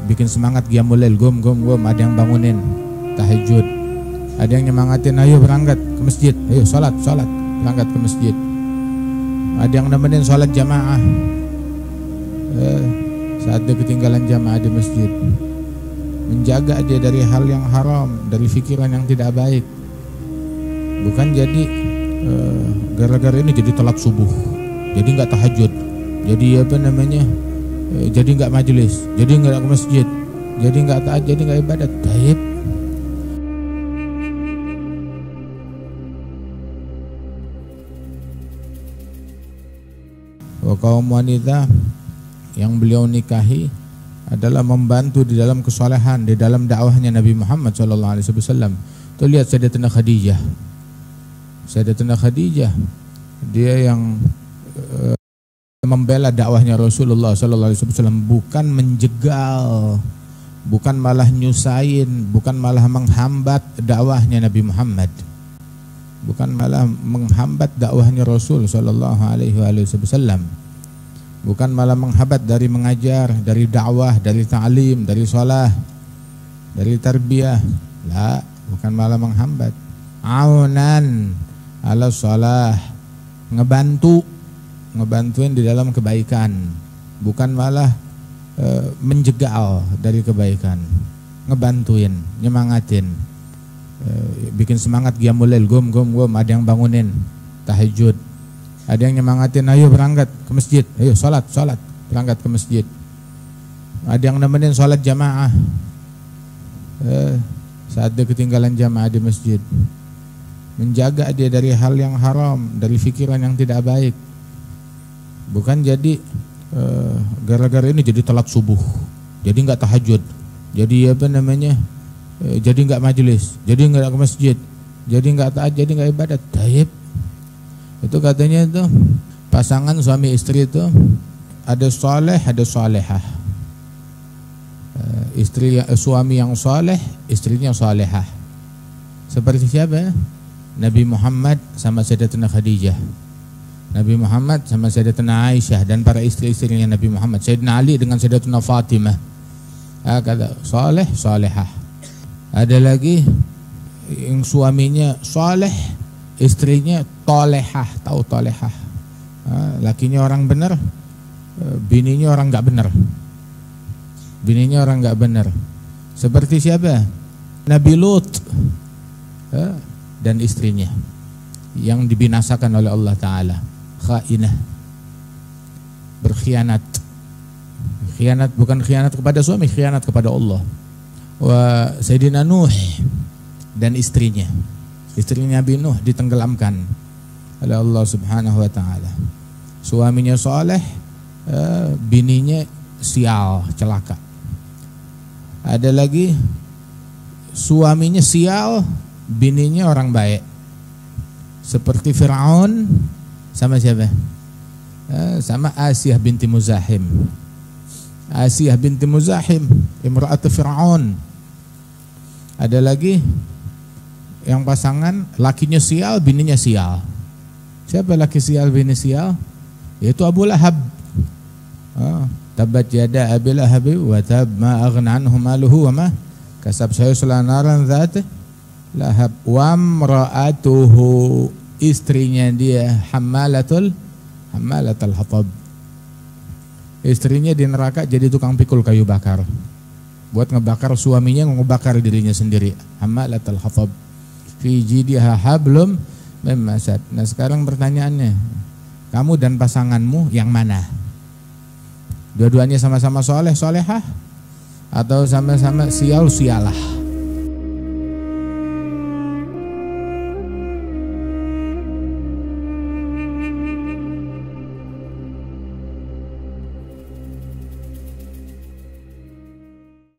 bikin semangat qiyamul lail, gum, ada yang bangunin tahajud, ada yang nyemangatin, ayo berangkat ke masjid, ayo sholat, berangkat ke masjid, ada yang nemenin sholat jamaah saat dia ketinggalan jamaah di masjid, menjaga dia dari hal yang haram, dari pikiran yang tidak baik. Bukan jadi gara-gara ini jadi telat subuh, jadi nggak tahajud, jadi jadi nggak majelis, jadi nggak ke masjid, jadi nggak taat, jadi nggak ibadat. Taib. Kaum wanita yang beliau nikahi adalah membantu di dalam kesolehan, di dalam dakwahnya Nabi Muhammad SAW. Tuh lihat Sayyidatina Khadijah, dia yang membela dakwahnya Rasulullah SAW, bukan menjegal, bukan malah nyusahin, bukan malah menghambat dakwahnya Nabi Muhammad, bukan malah menghambat dakwahnya Rasul SAW, bukan malah menghambat dari mengajar, dari dakwah, dari ta'lim, dari sholah, dari tarbiyah. La, bukan malah menghambat. Aunan ala sholah, ngebantuin di dalam kebaikan, bukan malah menjegal dari kebaikan, ngebantuin, nyemangatin, bikin semangat qiyamul lail, gum, ada yang bangunin tahajud, ada yang nyemangatin, ayo berangkat ke masjid, ayo sholat, berangkat ke masjid, ada yang nemenin sholat jamaah saat dia ketinggalan jamaah di masjid, menjaga dia dari hal yang haram, dari pikiran yang tidak baik. Bukan jadi gara-gara ini jadi telat subuh, jadi nggak tahajud, jadi jadi nggak majelis, jadi nggak ke masjid, jadi nggak taat, jadi nggak ibadat. Taib. Itu katanya itu pasangan suami istri itu ada soleh, ada solehah. Suami yang soleh, istrinya solehah. Seperti siapa? Nabi Muhammad sama Sayyidatina Khadijah, Nabi Muhammad sama Sayyidatina Aisyah, dan para istri-istrinya Nabi Muhammad, Sayyidina Ali dengan Sayyidatina Fatimah. Kata soleh, solehah. Ada lagi yang suaminya soleh, istrinya tolehah. Tahu tolehah? Lakinya orang benar, bininya orang nggak benar. Bininya orang nggak benar. Seperti siapa? Nabi Lut dan istrinya yang dibinasakan oleh Allah Ta'ala. Khainah, berkhianat. Khianat bukan khianat kepada suami, khianat kepada Allah. Wa Sayyidina Nuh dan istrinya Nabi Nuh ditenggelamkan oleh Allah Subhanahu wa Ta'ala. Suaminya soleh, bininya sial, celaka. Ada lagi suaminya sial, bininya orang baik. Seperti Fir'aun sama siapa? Sama Asiyah binti Muzahim. Asiyah binti Muzahim, imra'at Fir'aun. Ada lagi yang pasangan lakinya sial, bininya sial. Siapa laki sial, bini sial? Yaitu Abu Lahab. Tabat yada Abi Lahab wa tab, ma aghna anhu maluhu wa ma kasab, sayasla naran dzat lahab. Wa imra'atuhu, istrinya dia hammalatul hatab. Istrinya di neraka jadi tukang pikul kayu bakar, buat ngebakar suaminya, ngebakar dirinya sendiri. Hammalatul hatab fi jidiha hablum min masad. Nah sekarang pertanyaannya, kamu dan pasanganmu yang mana? Dua-duanya sama-sama soleh, solehah, atau sama-sama sial, sialah?